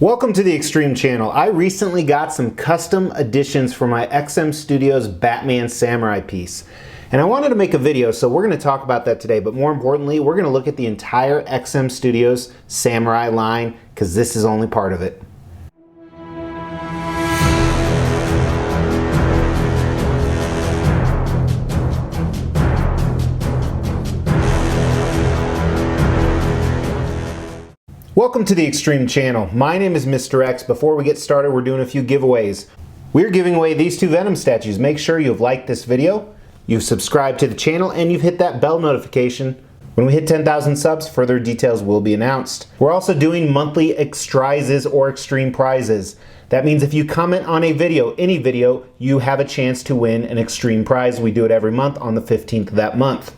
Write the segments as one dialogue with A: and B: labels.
A: Welcome to the Extreme channel. I recently got some custom editions for my XM Studios Batman Samurai piece. And I wanted to make a video, so we're going to talk about that today. But more importantly, we're going to look at the entire XM Studios Samurai line, because this is only part of it. Welcome to the Extreme channel. My name is Mr. X. Before we get started, we're doing a few giveaways. We're giving away these two Venom statues. Make sure you've liked this video, you've subscribed to the channel, and you've hit that bell notification. When we hit 10,000 subs, further details will be announced. We're also doing monthly Extrizes or Extreme prizes. That means if you comment on a video, any video, you have a chance to win an Extreme prize. We do it every month on the 15th of that month.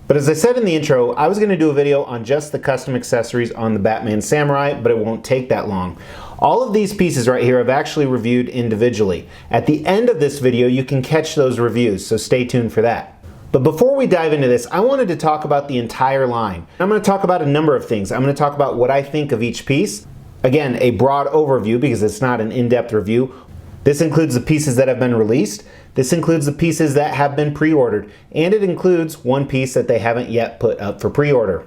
A: But as I said in the intro, I was going to do a video on just the custom accessories on the Batman Samurai, but it won't take that long. All of these pieces right here I've actually reviewed individually. At the end of this video, you can catch those reviews, so stay tuned for that. But before we dive into this, I wanted to talk about the entire line. I'm going to talk about a number of things. I'm going to talk about what I think of each piece. Again, a broad overview because it's not an in-depth review. This includes the pieces that have been released. This includes the pieces that have been pre-ordered, and it includes one piece that they haven't yet put up for pre-order.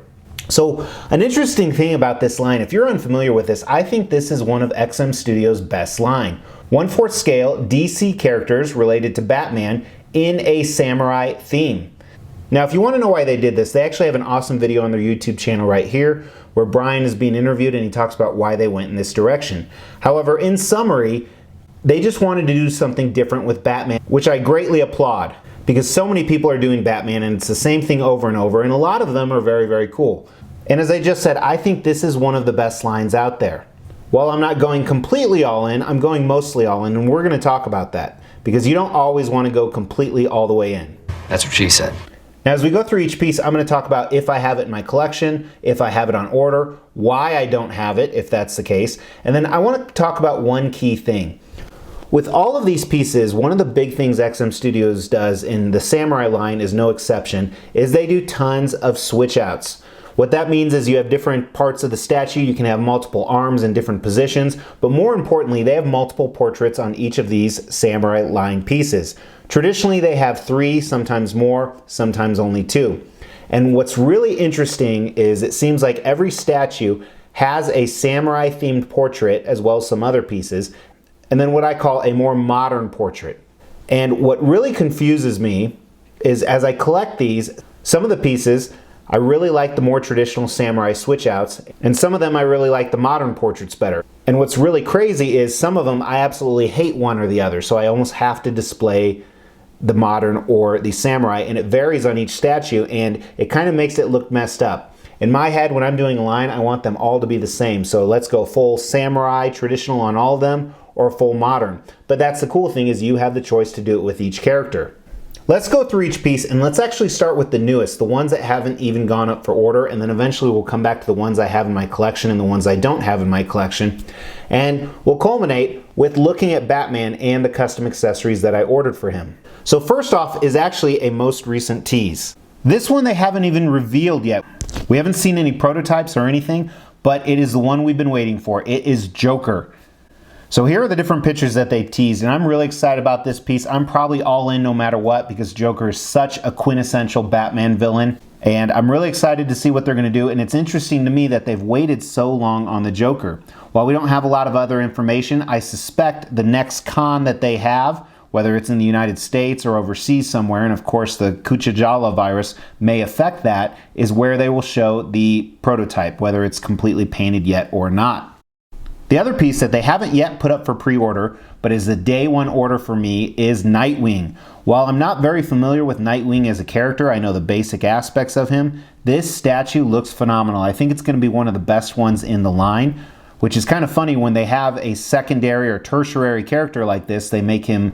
A: So an interesting thing about this line, if you're unfamiliar with this, I think this is one of XM Studios' best line. 1/4 scale DC characters related to Batman in a samurai theme. Now, if you want to know why they did this, they actually have an awesome video on their YouTube channel right here where Brian is being interviewed and he talks about why they went in this direction. However, in summary, they just wanted to do something different with Batman, which I greatly applaud because so many people are doing Batman and it's the same thing over and over, and a lot of them are very, very cool. And as I just said, I think this is one of the best lines out there. While I'm not going completely all in, I'm going mostly all in, and we're going to talk about that because you don't always want to go completely all the way in.
B: That's what she said.
A: Now, as we go through each piece, I'm going to talk about if I have it in my collection, if I have it on order, why I don't have it, if that's the case, and then I want to talk about one key thing. With all of these pieces, one of the big things XM Studios does, in the Samurai line is no exception, is they do tons of switch outs. What that means is you have different parts of the statue, you can have multiple arms in different positions, but more importantly, they have multiple portraits on each of these Samurai line pieces. Traditionally, they have 3, sometimes more, sometimes only 2. And what's really interesting is it seems like every statue has a samurai themed portrait as well as some other pieces, and then what I call a more modern portrait. And what really confuses me is as I collect these, some of the pieces, I really like the more traditional samurai switch outs, and some of them I really like the modern portraits better. And what's really crazy is some of them I absolutely hate one or the other, so I almost have to display the modern or the samurai, and it varies on each statue, and it kind of makes it look messed up. In my head, when I'm doing a line, I want them all to be the same, so let's go full samurai, traditional on all of them, or full modern. But that's the cool thing, is you have the choice to do it with each character. Let's go through each piece, and let's actually start with the newest, the ones that haven't even gone up for order, and then eventually we'll come back to the ones I have in my collection and the ones I don't have in my collection. And we'll culminate with looking at Batman and the custom accessories that I ordered for him. So first off is actually a most recent tease. This one they haven't even revealed yet. We haven't seen any prototypes or anything, but it is the one we've been waiting for. It is Joker. So here are the different pictures that they teased, and I'm really excited about this piece. I'm probably all in no matter what because Joker is such a quintessential Batman villain, and I'm really excited to see what they're going to do. And it's interesting to me that they've waited so long on the Joker. While we don't have a lot of other information, I suspect the next con that they have, whether it's in the United States or overseas somewhere, and of course the Kuchajala virus may affect that, is where they will show the prototype, whether it's completely painted yet or not. The other piece that they haven't yet put up for pre-order, but is the day one order for me, is Nightwing. While I'm not very familiar with Nightwing as a character, I know the basic aspects of him, this statue looks phenomenal. I think it's going to be one of the best ones in the line, which is kind of funny when they have a secondary or tertiary character like this, they make him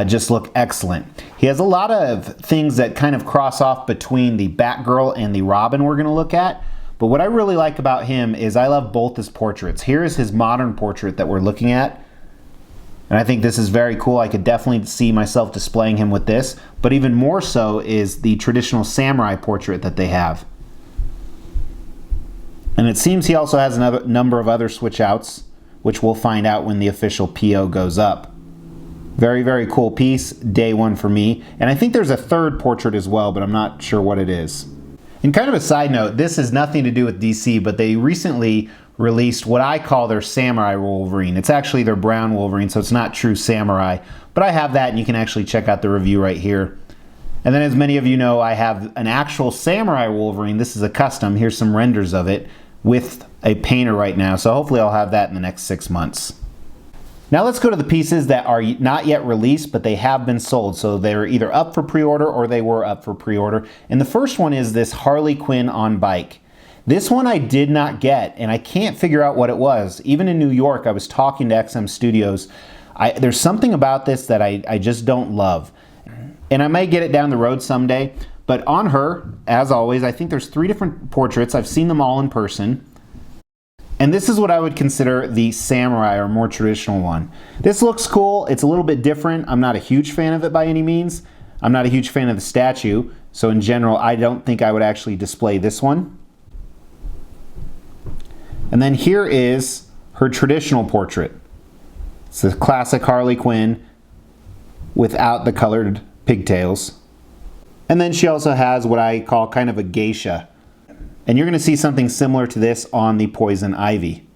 A: just look excellent. He has a lot of things that kind of cross off between the Batgirl and the Robin we're going to look at. But what I really like about him is I love both his portraits. Here is his modern portrait that we're looking at. And I think this is very cool. I could definitely see myself displaying him with this. But even more so is the traditional samurai portrait that they have. And it seems he also has a number of other switch outs which we'll find out when the official PO goes up. Very, very cool piece, day one for me. And I think there's a third portrait as well, but I'm not sure what it is. And kind of a side note, this has nothing to do with DC, but they recently released what I call their Samurai Wolverine. It's actually their brown Wolverine, so it's not true Samurai. But I have that, and you can actually check out the review right here. And then as many of you know, I have an actual Samurai Wolverine. This is a custom. Here's some renders of it with a painter right now. So hopefully I'll have that in the next 6 months. Now let's go to the pieces that are not yet released, but they have been sold. So they're either up for pre-order or they were up for pre-order. And the first one is this Harley Quinn on bike. This one I did not get, and I can't figure out what it was. Even in New York, I was talking to XM Studios. There's something about this that I just don't love. And I may get it down the road someday. But on her, as always, I think there's 3 different portraits. I've seen them all in person. And this is what I would consider the Samurai or more traditional one. This looks cool. It's a little bit different. I'm not a huge fan of it by any means. I'm not a huge fan of the statue. So in general, I don't think I would actually display this one. And then here is her traditional portrait. It's the classic Harley Quinn without the colored pigtails. And then she also has what I call kind of a geisha. And you're going to see something similar to this on the Poison Ivy.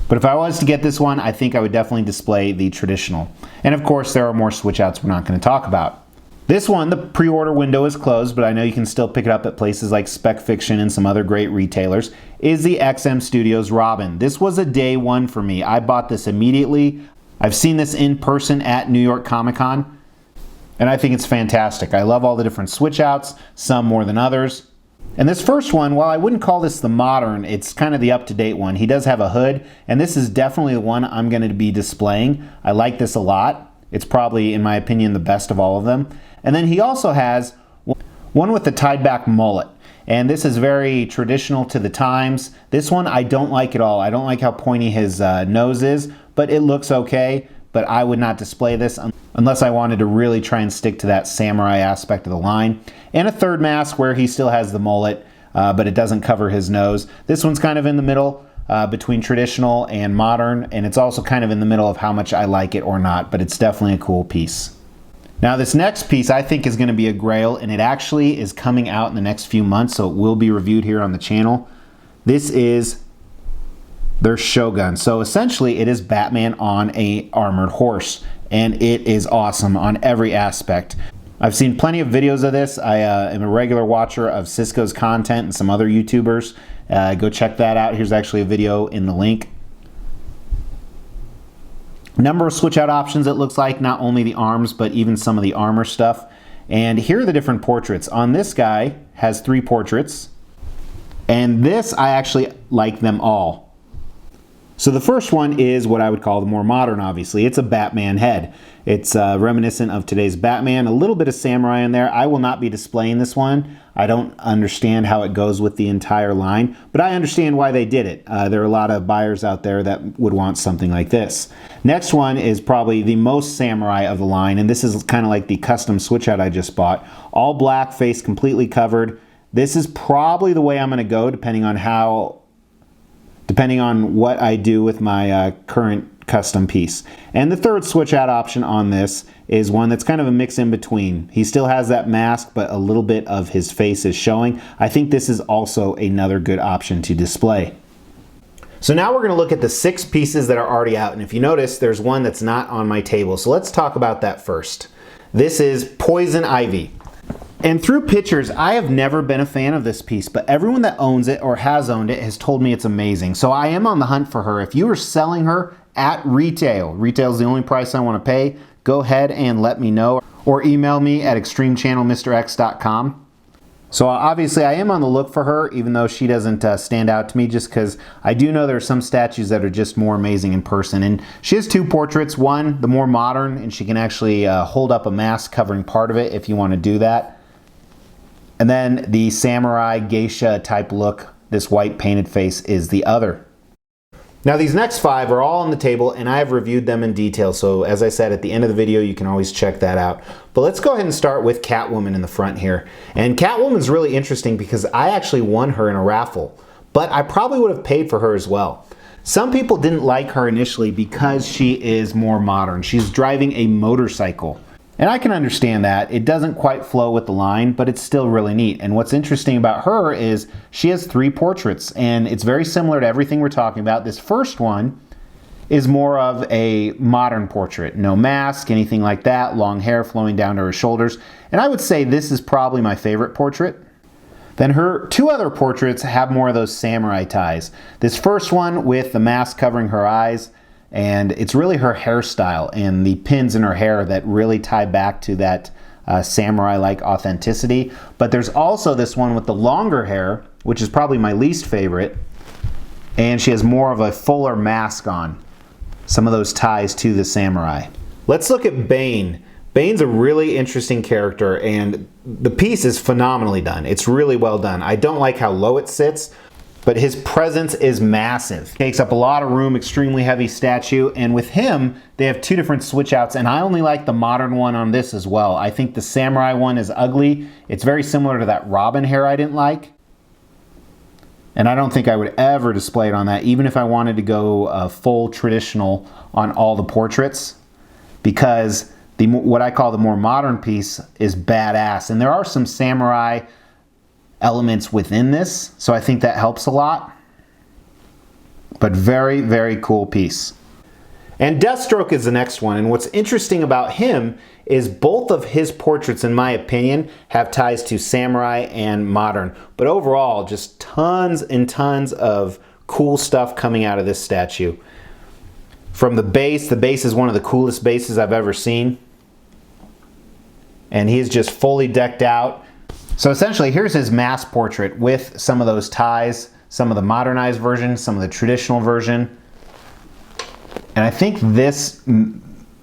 A: But if I was to get this one, I think I would definitely display the traditional. And of course, there are more switch outs we're not going to talk about. This one, the pre-order window is closed, but I know you can still pick it up at places like Spec Fiction and some other great retailers, is the XM Studios Robin. This was a day one for me. I bought this immediately. I've seen this in person at New York Comic Con, and I think it's fantastic. I love all the different switch outs, some more than others. And this first one, while I wouldn't call this the modern, it's kind of the up-to-date one. He does have a hood, and this is definitely the one I'm going to be displaying. I like this a lot. It's probably, in my opinion, the best of all of them. And then he also has one with the tied-back mullet. And this is very traditional to the times. This one I don't like at all. I don't like how pointy his nose is, but it looks okay. But I would not display this unless I wanted to really try and stick to that samurai aspect of the line. And a third mask where he still has the mullet, but it doesn't cover his nose. This one's kind of in the middle between traditional and modern, and it's also kind of in the middle of how much I like it or not, but it's definitely a cool piece. Now this next piece I think is going to be a grail, and it actually is coming out in the next few months, so it will be reviewed here on the channel. This is their Shogun. So essentially it is Batman on a armored horse, and it is awesome on every aspect. I've seen plenty of videos of this. I am a regular watcher of Cisco's content and some other YouTubers. Go check that out. Here's actually a video in the link. Number of switch out options, it looks like, not only the arms but even some of the armor stuff. And here are the different portraits. On this guy has 3 portraits, and this I actually like them all. So the first one is what I would call the more modern, obviously. It's a Batman head. It's reminiscent of today's Batman, a little bit of samurai in there. I will not be displaying this one. I don't understand how it goes with the entire line, but I understand why they did it. There are a lot of buyers out there that would want something like this. Next one is probably the most samurai of the line, and this is kind of like the custom switch out I just bought. All black, face completely covered. This is probably the way I'm going to go depending on what I do with my current custom piece. And the third switch out option on this is one that's kind of a mix in between. He still has that mask, but a little bit of his face is showing. I think this is also another good option to display. So now we're going to look at the 6 pieces that are already out, and if you notice, there's one that's not on my table. So let's talk about that first. This is Poison Ivy. And through pictures, I have never been a fan of this piece, but everyone that owns it or has owned it has told me it's amazing. So I am on the hunt for her. If you are selling her at retail is the only price I want to pay, go ahead and let me know, or email me at extremechannelmrx.com. So obviously I am on the look for her, even though she doesn't stand out to me, just because I do know there are some statues that are just more amazing in person. And she has 2 portraits, one the more modern, and she can actually hold up a mask covering part of it if you want to do that. And then the samurai geisha type look, this white painted face, is the other. Now these next 5 are all on the table, and I have reviewed them in detail, so as I said at the end of the video, you can always check that out. But let's go ahead and start with Catwoman in the front here. And Catwoman's really interesting because I actually won her in a raffle, but I probably would have paid for her as well. Some people didn't like her initially because she is more modern. She's driving a motorcycle. And I can understand that. It doesn't quite flow with the line, but it's still really neat. And what's interesting about her is she has 3 portraits, and it's very similar to everything we're talking about. This first one is more of a modern portrait. No mask, anything like that, long hair flowing down to her shoulders. And I would say this is probably my favorite portrait. Then her 2 other portraits have more of those samurai ties. This first one with the mask covering her eyes, and it's really her hairstyle and the pins in her hair that really tie back to that samurai-like authenticity. But there's also this one with the longer hair, which is probably my least favorite, and she has more of a fuller mask on. Some of those ties to the samurai. Let's look at Bane. Bane's a really interesting character, and the piece is phenomenally done. It's really well done. I don't like how low it sits, but his presence is massive. Takes up a lot of room, extremely heavy statue, and with him, they have 2 different switch outs, and I only like the modern one on this as well. I think the samurai one is ugly. It's very similar to that Robin hair I didn't like, and I don't think I would ever display it on that, even if I wanted to go full traditional on all the portraits, because what I call the more modern piece is badass, and there are some samurai elements within this, so I think that helps a lot. But very, very cool piece. And Deathstroke is the next one, and what's interesting about him is both of his portraits, in my opinion, have ties to samurai and modern. But overall, just tons and tons of cool stuff coming out of this statue. From the base is one of the coolest bases I've ever seen. And he's just fully decked out. So essentially, here's his mass portrait with some of those ties, some of the modernized version, some of the traditional version. And I think this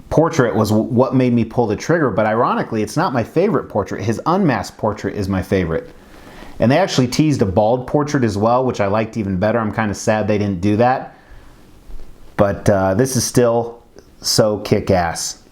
A: portrait was what made me pull the trigger, but ironically, it's not my favorite portrait. His unmasked portrait is my favorite. And they actually teased a bald portrait as well, which I liked even better. I'm kind of sad they didn't do that. But this is still so kick-ass.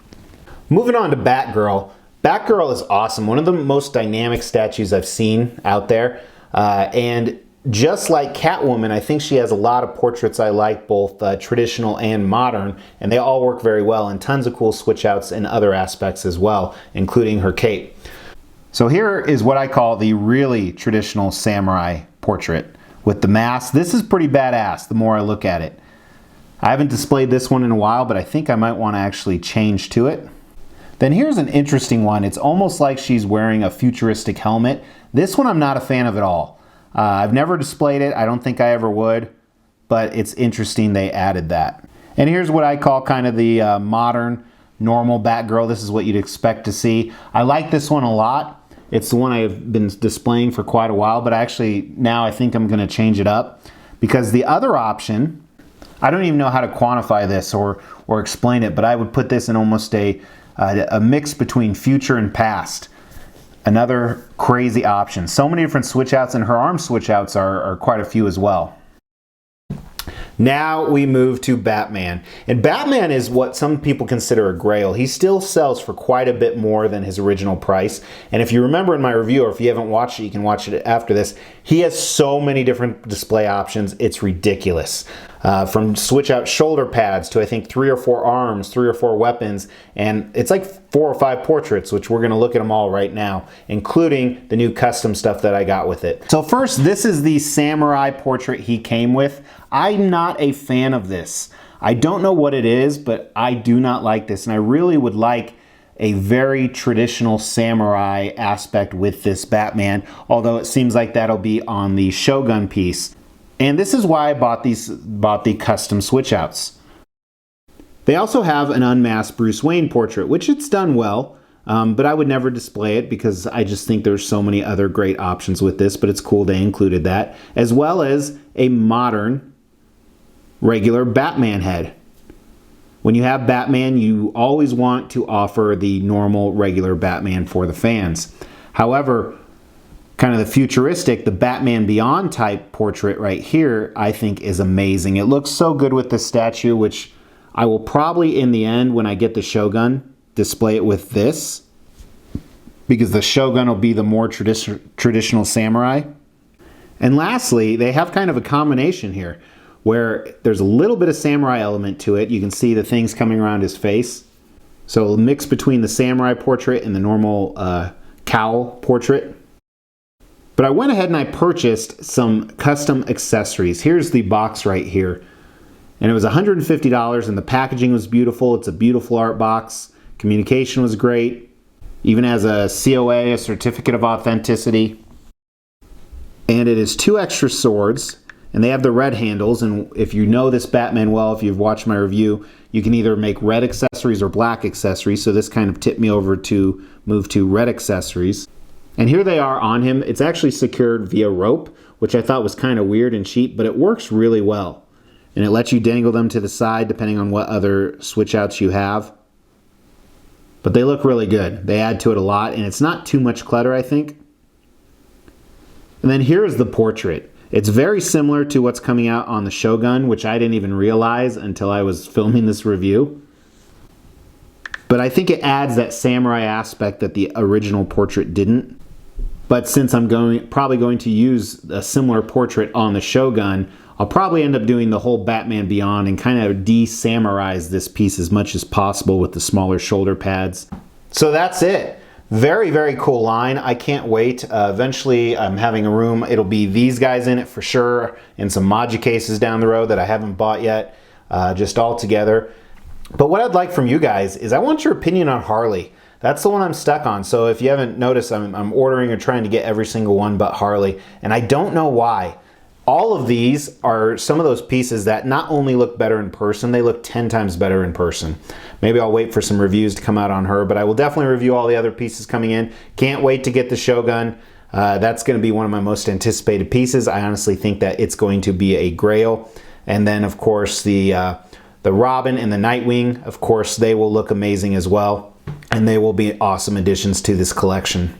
A: Moving on to Batgirl. Batgirl is awesome. One of the most dynamic statues I've seen out there. And just like Catwoman, I think she has a lot of portraits I like, both traditional and modern, and they all work very well, and tons of cool switch outs in other aspects as well, including her cape. So here is what I call the really traditional samurai portrait with the mask. This is pretty badass the more I look at it. I haven't displayed this one in a while, but I think I might want to actually change to it. Then here's an interesting one. It's almost like she's wearing a futuristic helmet. This one I'm not a fan of at all. I've never displayed it. I don't think I ever would, but it's interesting they added that. And here's what I call kind of the modern, normal Batgirl. This is what you'd expect to see. I like this one a lot. It's the one I've been displaying for quite a while, but actually now I think I'm going to change it up, because the other option, I don't even know how to quantify this or explain it, but I would put this in almost a mix between future and past. Another crazy option. So many different switch outs, and her arm switch outs are quite a few as well. Now we move to Batman. And Batman is what some people consider a grail. He still sells for quite a bit more than his original price. And if you remember in my review, or if you haven't watched it, you can watch it after this, he has so many different display options, it's ridiculous. From switch out shoulder pads to I think 3 or 4 arms, 3 or 4 weapons, and it's like 4 or 5 portraits, which we're going to look at them all right now, including the new custom stuff that I got with it. So first, this is the samurai portrait he came with. I'm not a fan of this. I don't know what it is, but I do not like this, and I really would like a very traditional samurai aspect with this Batman, although it seems like that'll be on the Shogun piece. And this is why I bought the custom switch outs. They also have an unmasked Bruce Wayne portrait, which it's done well, but I would never display it because I just think there's so many other great options with this, but it's cool they included that, as well as a modern, regular Batman head. When you have Batman, you always want to offer the normal, regular Batman for the fans. However, kind of the futuristic, the Batman Beyond type portrait right here, I think is amazing. It looks so good with the statue, which I will probably, in the end, when I get the Shogun, display it with this, because the Shogun will be the more traditional samurai. And lastly, they have kind of a combination here. where there's a little bit of samurai element to it. You can see the things coming around his face. So a mix between the samurai portrait and the normal cowl portrait. But I went ahead and I purchased some custom accessories. Here's the box right here. And it was $150 and the packaging was beautiful. It's a beautiful art box. Communication was great. Even has a COA, a certificate of authenticity. And it is 2 extra swords. And they have the red handles. And if you know this Batman well, if you've watched my review, you can either make red accessories or black accessories. So this kind of tipped me over to move to red accessories. And here they are on him. It's actually secured via rope, which I thought was kind of weird and cheap, but it works really well. And it lets you dangle them to the side depending on what other switch outs you have. But they look really good. They add to it a lot, and it's not too much clutter, I think. And then here is the portrait. It's very similar to what's coming out on the Shogun, which I didn't even realize until I was filming this review. But I think it adds that samurai aspect that the original portrait didn't. But since I'm probably going to use a similar portrait on the Shogun, I'll probably end up doing the whole Batman Beyond and kind of de-samuraize this piece as much as possible with the smaller shoulder pads. So that's it. Very, very cool line. I can't wait. Eventually, I'm having a room. It'll be these guys in it for sure, and some Maji cases down the road that I haven't bought yet, just all together. But what I'd like from you guys is I want your opinion on Harley. That's the one I'm stuck on. So if you haven't noticed, I'm ordering or trying to get every single one but Harley. And I don't know why. All of these are some of those pieces that not only look better in person, they look 10 times better in person. Maybe I'll wait for some reviews to come out on her, but I will definitely review all the other pieces coming in. Can't wait to get the Shogun. That's going to be one of my most anticipated pieces. I honestly think that it's going to be a grail. And then, of course, the Robin and the Nightwing, of course, they will look amazing as well. And they will be awesome additions to this collection.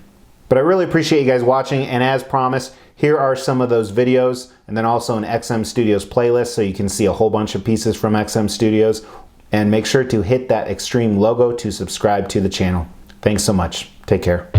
A: But I really appreciate you guys watching, and as promised, here are some of those videos, and then also an XM Studios playlist so you can see a whole bunch of pieces from XM Studios. And make sure to hit that Extreme logo to subscribe to the channel. Thanks so much. Take care.